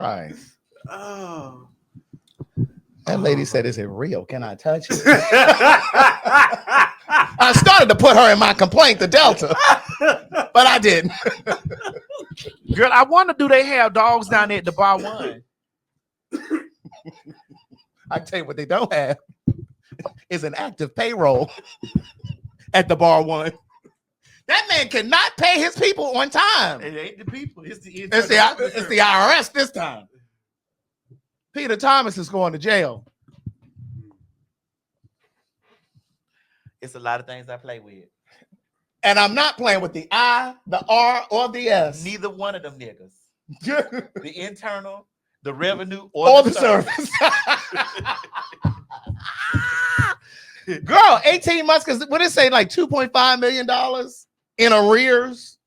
Christ. Oh. That lady said, "Is it real? Can I touch it?" I started to put her in my complaint to Delta, but I didn't. Girl, I wonder, do they have dogs down there at the bar one? I tell you what they don't have is an active payroll at the bar one. That man cannot pay his people on time. It ain't the people. It's the IRS this time. Peter Thomas is going to jail. It's a lot of things I play with. And I'm not playing with the I, the R, or the S. Neither one of them niggas. The internal, the revenue, or the service. Girl, 18 months, because what did it say, like $2.5 million in arrears?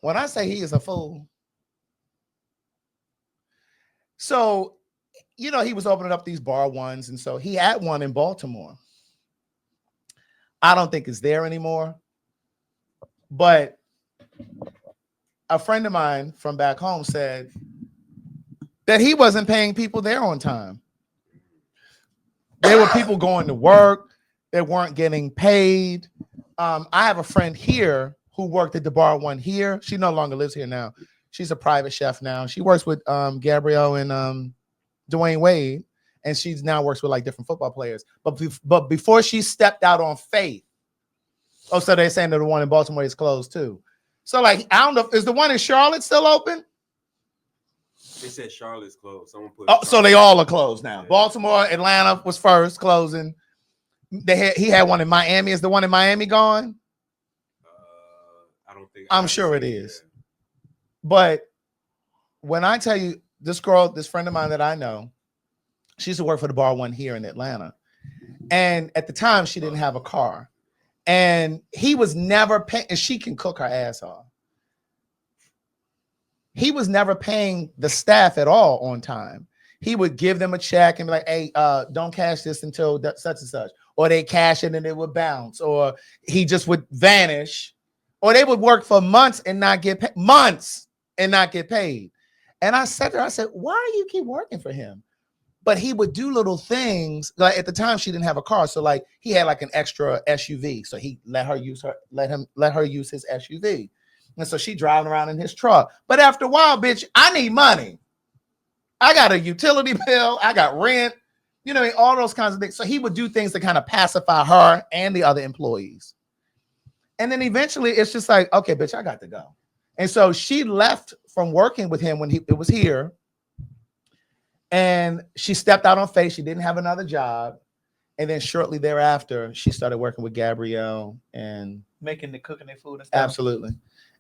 When I say he is a fool. So, you know, he was opening up these bar ones, and so he had one in Baltimore. I don't think it's there anymore. But a friend of mine from back home said that he wasn't paying people there on time. There were people going to work. They weren't getting paid. I have a friend here who worked at the bar one here. She no longer lives here now. She's a private chef now. She works with Gabrielle and Dwayne Wade, and she now works with like different football players. But before she stepped out on faith, oh, so they're saying that the one in Baltimore is closed too. So like, I don't know, is the one in Charlotte still open? They said Charlotte's closed. Someone put. Oh, so they all are closed now. Yeah. Baltimore, Atlanta was first closing. He had one in Miami. Is the one in Miami gone? I don't think. I'm sure it is. But when I tell you, this girl, this friend of mine that I know, she used to work for the bar one here in Atlanta. And at the time, she didn't have a car. And he was never paying, and she can cook her ass off. He was never paying the staff at all on time. He would give them a check and be like, hey, don't cash this until such and such. Or they cash it and it would bounce. Or he just would vanish. Or they would work for months and not get paid. And I said to her, I said, why do you keep working for him? But he would do little things. Like at the time, she didn't have a car. So like he had like an extra SUV. So he let her use his SUV. And so she driving around in his truck. But after a while, bitch, I need money. I got a utility bill. I got rent. You know, all those kinds of things. So he would do things to kind of pacify her and the other employees. And then eventually it's just like, okay, bitch, I got to go. And so she left from working with him when it was here. And she stepped out on faith. She didn't have another job. And then shortly thereafter, she started working with Gabrielle and making the cooking their food and stuff. Absolutely.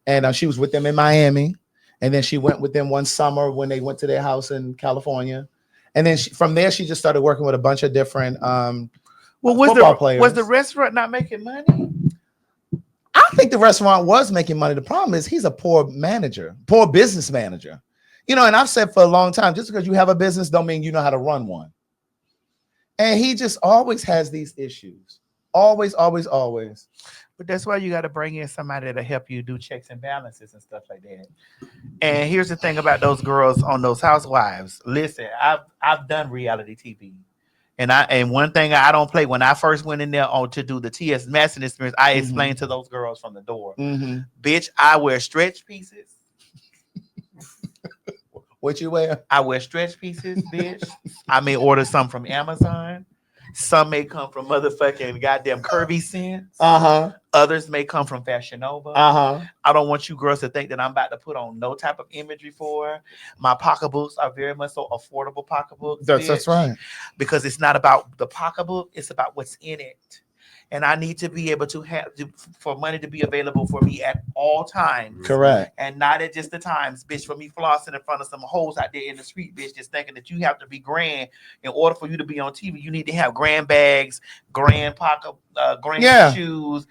And she was with them in Miami. And then she went with them one summer when they went to their house in California. And then from there, she just started working with a bunch of different football players. Was the restaurant not making money? I think the restaurant was making money. The problem is he's a poor business manager. You know, and I've said for a long time, just because you have a business don't mean you know how to run one. And he just always has these issues. Always, always, always. But that's why you got to bring in somebody to help you do checks and balances and stuff like that. And here's the thing about those girls on those housewives. Listen, I've done reality TV. And one thing I don't play, when I first went in there to do the T.S. Madison experience, I explained to those girls from the door, bitch, I wear stretch pieces. What you wear? I wear stretch pieces, bitch. I may order some from Amazon. Some may come from motherfucking goddamn Curvy Sense. Others may come from Fashion Nova. I don't want you girls to think that I'm about to put on no type of imagery for her. My pocketbooks are very much so affordable pocketbooks. That's right. Because it's not about the pocketbook, it's about what's in it. And I need to be able to for money to be available for me at all times. Correct. And not at just the times, bitch, for me flossing in front of some hoes out there in the street, bitch, just thinking that you have to be grand. In order for you to be on TV, you need to have grand bags, grand pocket, grand shoes,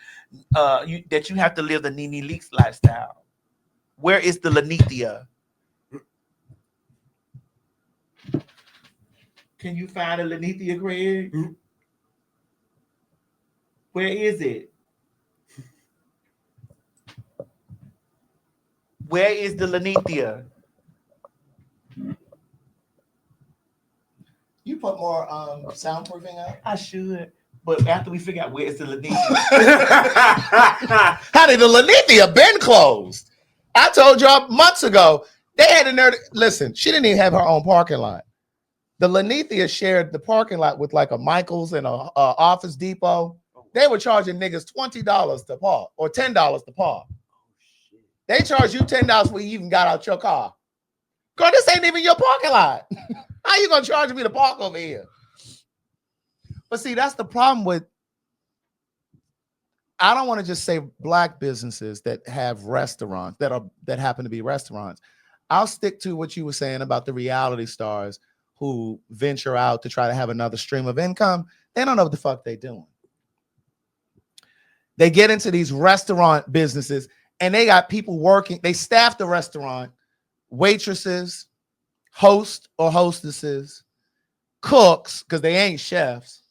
that you have to live the Nene Leakes lifestyle. Where is the Lanithia? Can you find a Lanithia, Craig? Where is it? Where is the Lanithia? You put more soundproofing up? I should. But after we figure out where is the Lanithia. Honey, the Lanithia been closed. I told y'all months ago. They had a nerd. Listen, she didn't even have her own parking lot. The Lanithia shared the parking lot with like a Michael's and a Office Depot. They were charging niggas $20 to park or $10 to park. They charge you $10 before you even got out your car. Girl, this ain't even your parking lot. How you gonna charge me to park over here? But see, that's the problem with, I don't want to just say black businesses that have restaurants that happen to be restaurants. I'll stick to what you were saying about the reality stars who venture out to try to have another stream of income. They don't know what the fuck they're doing. They get into these restaurant businesses and they got people working. They staff the restaurant, waitresses, hosts or hostesses, cooks, because they ain't chefs,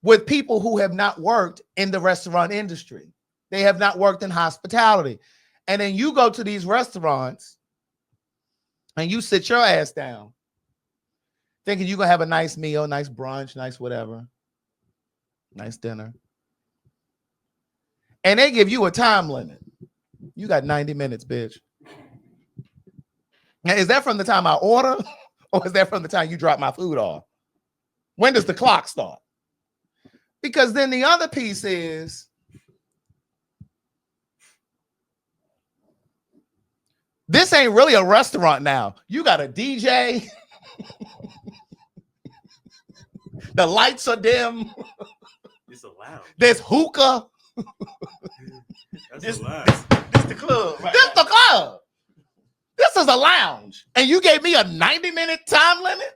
with people who have not worked in the restaurant industry. They have not worked in hospitality. And then you go to these restaurants and you sit your ass down thinking you're going to have a nice meal, nice brunch, nice whatever, nice dinner. And they give you a time limit. You got 90 minutes, bitch. Now, is that from the time I order or is that from the time you drop my food off? When does the clock start? Because then the other piece is this ain't really a restaurant now. You got a DJ. The lights are dim. It's a lounge. There's hookah. That's a lounge. This the club. Right? This the club. This is a lounge. And you gave me a 90-minute time limit?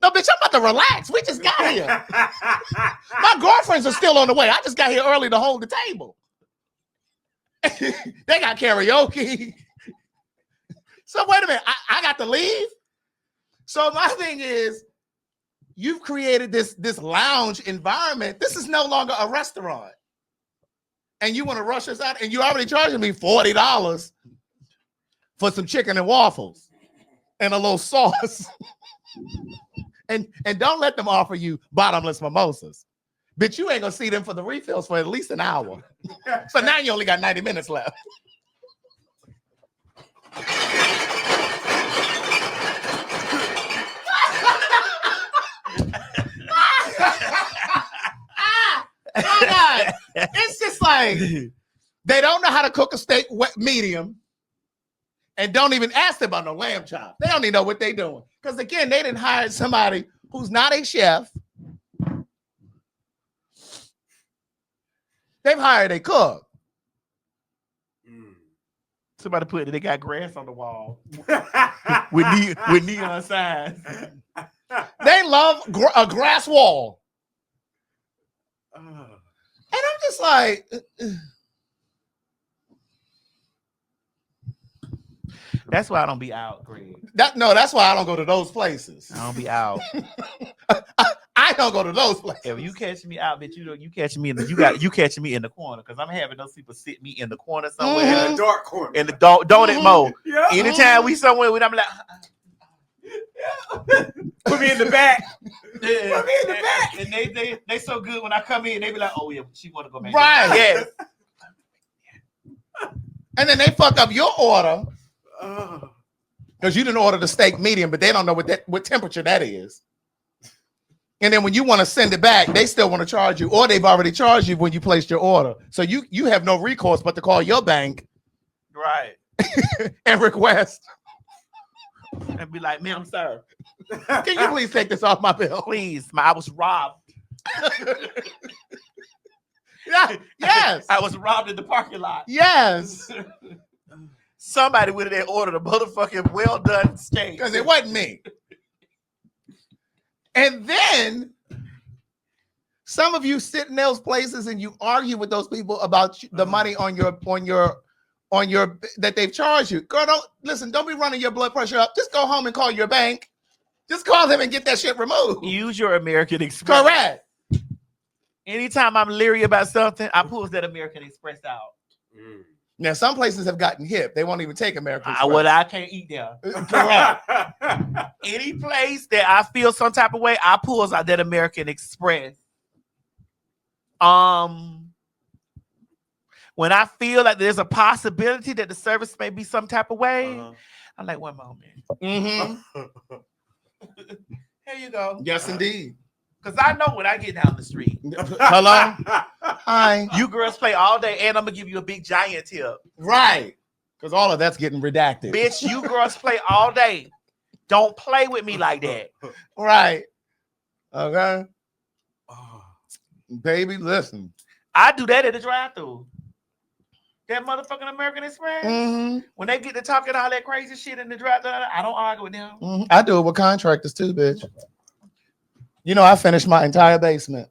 No, bitch, I'm about to relax. We just got here. My girlfriends are still on the way. I just got here early to hold the table. They got karaoke. So wait a minute. I got to leave? So my thing is, you've created this lounge environment. This is no longer a restaurant. And you want to rush us out? And you already charging me $40 for some chicken and waffles and a little sauce. And don't let them offer you bottomless mimosas. Bitch, you ain't gonna see them for the refills for at least an hour. So now you only got 90 minutes left. Oh God. It's just like they don't know how to cook a steak medium. And don't even ask them about no lamb chop. They don't even know what they're doing. Because again, they didn't hire somebody who's not a chef. They've hired a cook. Somebody put it, they got grass on the wall with neon signs. They love a grass wall. And I'm just like... That's why I don't be out, Greg. That's why I don't go to those places. I don't be out. I don't go to those places. If you catch me out, bitch, you catch me in the you catching me in the corner because I'm having those people sit me in the corner somewhere. In the dark corner. In the donut mode. Yeah. Anytime we somewhere with I'm like Put me in the back. Put me in the back. And they so good when I come in, they be like, oh yeah, she wanna go back. Right. Yes. And then they fuck up your order. Because you didn't order the steak medium, but they don't know what temperature that is. And then when you want to send it back, they still want to charge you, or they've already charged you when you placed your order. So you have no recourse but to call your bank, Right. and request. And be like, ma'am, sir, Can you please take this off my bill? please, I was robbed. Yeah. Yes. I was robbed in the parking lot. Yes. Somebody would have ordered a motherfucking well done steak. Because it wasn't me. And then some of you sit in those places and you argue with those people about the money on your that they've charged you. Girl, don't be running your blood pressure up. Just go home and call your bank. Just call them and get that shit removed. Use your American Express. Correct. Anytime I'm leery about something, I pull that American Express out. Now, some places have gotten hip. They won't even take American Express. Well, I can't eat there. Correct. Any place that I feel some type of way, I pulls out that American Express. When I feel like there's a possibility that the service may be some type of way, I'm like, 1 moment. Mm-hmm. Here you go. Yes, indeed. Because I know when I get down the street. Hello? Hi. You girls play all day, and I'm going to give you a big giant tip. Right. Because all of that's getting redacted. Bitch, you girls play all day. Don't play with me like that. Right. Okay. Baby, listen. I do that at the drive-thru. That motherfucking American Express. Mm-hmm. When they get to talking all that crazy shit in the drive-thru, I don't argue with them. Mm-hmm. I do it with contractors too, bitch. You know, I finished my entire basement.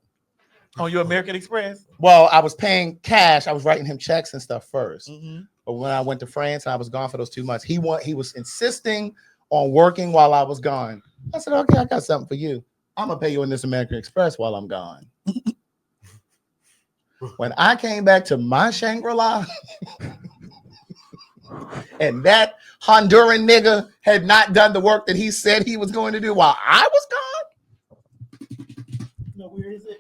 On your American Express? Well, I was paying cash. I was writing him checks and stuff first. Mm-hmm. But when I went to France and I was gone for those 2 months, he was insisting on working while I was gone. I said, okay, I got something for you. I'm going to pay you in this American Express while I'm gone. When I came back to my Shangri-La and that Honduran nigga had not done the work that he said he was going to do while I was gone. No, where is it?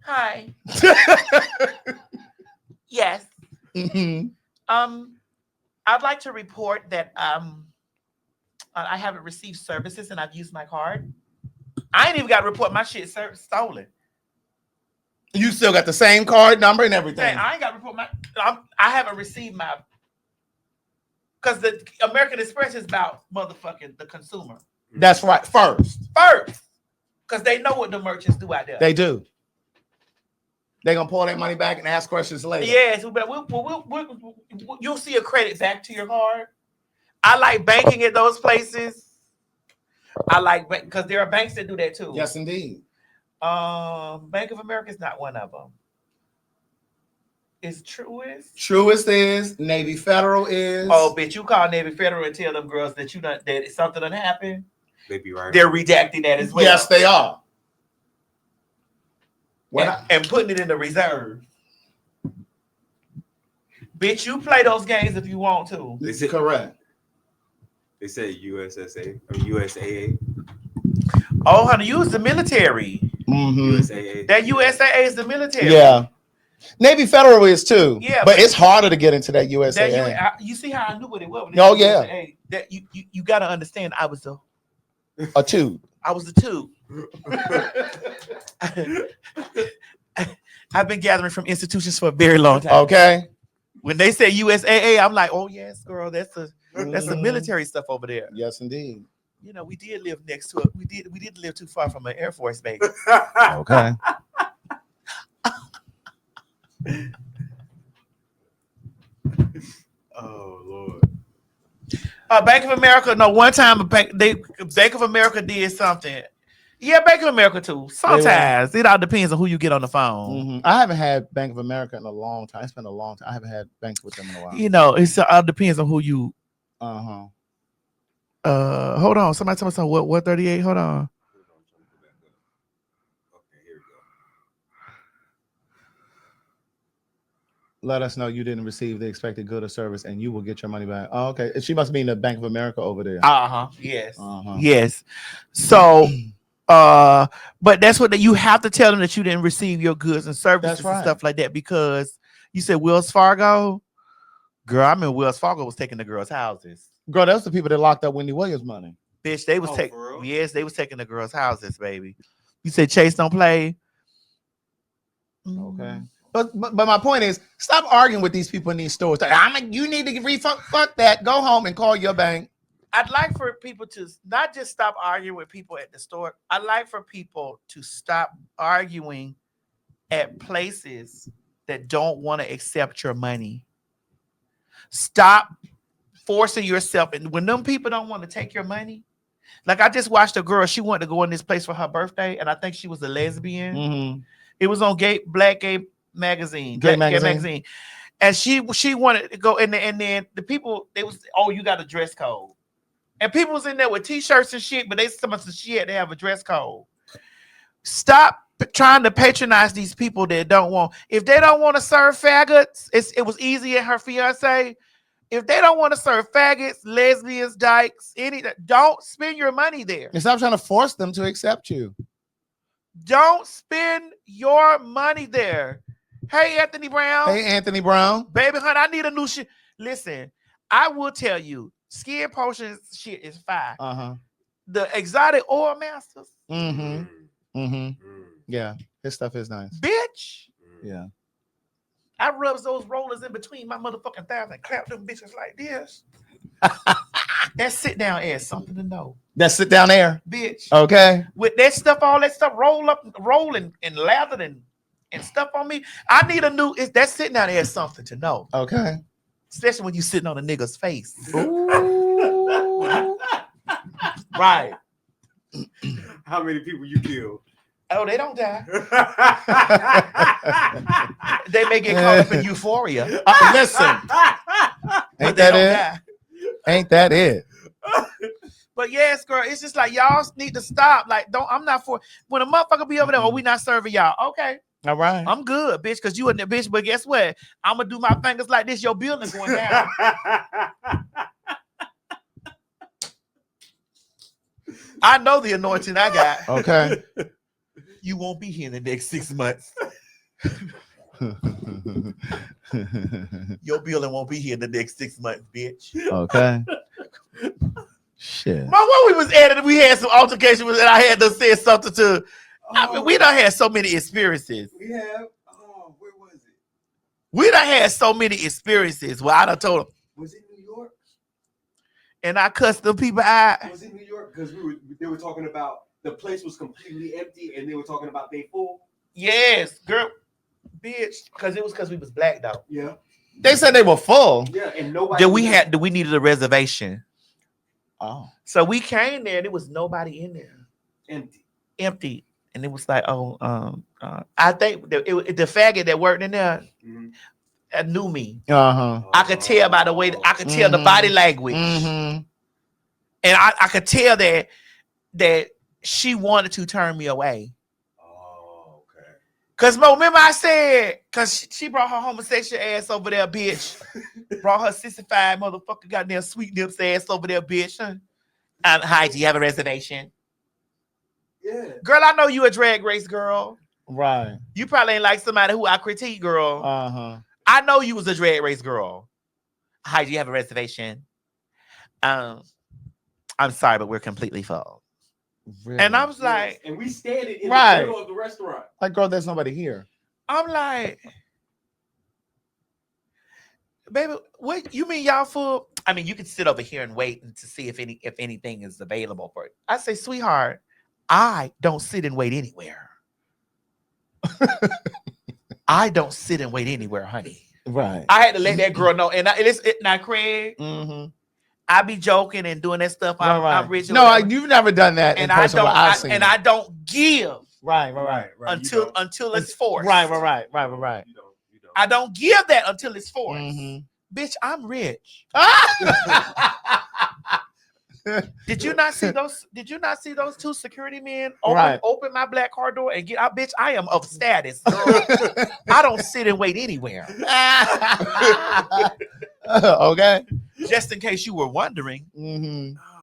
Hi. Yes. Mm-hmm. I'd like to report that I haven't received services and I've used my card. I ain't even got to report my shit stolen. You still got the same card number and everything. Hey, I ain't got to report my. I haven't received my. Because the American Express is about motherfucking the consumer. That's right. First. Because they know what the merchants do out there. They do. They're going to pull that money back and ask questions later. Yes, but you'll see a credit back to your card. I like banking at those places. I like because there are banks that do that too. Yes, indeed. Bank of America is not one of them. Is Truist? Truist is. Navy Federal is. Oh, bitch! You call Navy Federal and tell them girls that that something done happened. They be right. They're redacting that as well. Yes, they are. And putting it in the reserve. Bitch, you play those games if you want to. This is correct. They say USSA or USAA. Oh, honey, you was the military. Mm-hmm. USAA. That USAA is the military. Yeah. Navy Federal is too. Yeah, but it's harder to get into that USAA. You see how I knew what it was. Oh, yeah. USAA. That you got to understand. I was a two. I was the two. I've been gathering from institutions for a very long time. Okay. When they say USAA, I'm like, oh yes, girl, that's the military stuff over there. Yes, indeed. You know, we did live next to it. We didn't live too far from an Air Force base. Okay. Oh Lord. Bank of America. No, one time Bank of America did something. Yeah, Bank of America too. Sometimes it all depends on who you get on the phone. Mm-hmm. I haven't had Bank of America in a long time. It's been a long time. I haven't had banks with them in a while. You know, it all depends on who you. Hold on. Somebody tell me something. What 38? Hold on. Okay, here we go. Let us know you didn't receive the expected good or service, and you will get your money back. Oh, okay. She must be in the Bank of America over there. Yes. Uh-huh. Yes. So, but that's what you have to tell them that you didn't receive your goods and services and stuff like that, because you said Wells Fargo. Girl, I mean Wells Fargo was taking the girls' houses. Girl, that's the people that locked up Wendy Williams' money. Bitch, they was taking. Yes, they was taking the girls' houses, baby. You said Chase don't play. Okay. But my point is, stop arguing with these people in these stores. You need to refund. Fuck that. Go home and call your bank. I'd like for people to not just stop arguing with people at the store. I'd like for people to stop arguing at places that don't want to accept your money. Stop forcing yourself. And when them people don't want to take your money, like I just watched a girl, she wanted to go in this place for her birthday, and I think she was a lesbian. Mm-hmm. It was on Black Gay Magazine. Gay magazine. And she wanted to go in there, and then the people, they was, oh, you got a dress code. And people was in there with t-shirts and shit, but they some of the shit they have a dress code. Stop trying to patronize these people that don't want. If they don't want to serve faggots, it was easy and her fiance. If they don't want to serve faggots, lesbians, dykes, don't spend your money there. And stop trying to force them to accept you. Don't spend your money there. Hey, Anthony Brown. Hey, Anthony Brown. Baby, honey, I need a new shit. Listen, I will tell you, Skin Potions shit is fire. The exotic oil masters. Yeah, his stuff is nice. Bitch. Yeah. I rubs those rollers in between my motherfucking thighs and clap them bitches like this. That sit down air is something to know. That sit down there. Bitch. Okay. With that stuff, all that stuff rolling and lathered and stuff on me. I need a new, that sitting down there is something to know. Okay. Especially when you sitting on a nigga's face. Ooh. Right. How many people you killed? Oh, they don't die. They may get caught up in euphoria. Listen. But Ain't they that don't it? die. Ain't that it? But yes, girl, it's just like y'all need to stop. Like, I'm not for when a motherfucker be over there, oh, we not serving y'all. Okay. All right. I'm good, bitch, because you in the bitch. But guess what? I'm gonna do my fingers like this. Your building's going down. I know the anointing I got. Okay. You won't be here in the next 6 months. Your building won't be here in the next 6 months, bitch. Okay. Shit. But when we was at it, we had some altercation with, and I had to say something to. I mean, we done had so many experiences. We have. Oh, where was it? We done had so many experiences where I done told them, Was it New York? and I cussed them people out. Was it New York? Because they were talking about the place was completely empty, and they were talking about they full. Yes, girl, bitch, because we was black though. Yeah. They said they were full. Yeah, and nobody. We needed a reservation. Oh. So we came there and there was nobody in there. Empty. And it was like, I think the faggot that worked in there knew me. I could tell by the way, I could tell the body language. And I could tell that she wanted to turn me away. Oh, okay. Cause remember I said, cause she brought her homosexual ass over there, bitch. Brought her 65 motherfucker goddamn sweet lips ass over there, bitch. Hi, do you have a reservation? Yeah. Girl, I know you a drag race girl. Right. You probably ain't like somebody who I critique, girl. I know you was a drag race girl. Hi, do you have a reservation? I'm sorry, but we're completely full. Really? And I was like, and we standing in Right. the middle of the restaurant. Like, girl, there's nobody here. I'm like, baby, what you mean y'all full? I mean, you can sit over here and wait to see if anything is available for it. I say, sweetheart, I don't sit and wait anywhere. I don't sit and wait anywhere, honey. Right. I had to let that girl know. And now, Craig, I be joking and doing that stuff. I'm rich. No, you've never done that. And in person where I've seen it. I don't give. Right. Until it's forced. Right. You don't. I don't give that until it's forced. Bitch, I'm rich. Did you not see those? Did you not see those two security men open my black car door and get out? Bitch, I am of status, girl. I don't sit and wait anywhere. Okay. Just in case you were wondering.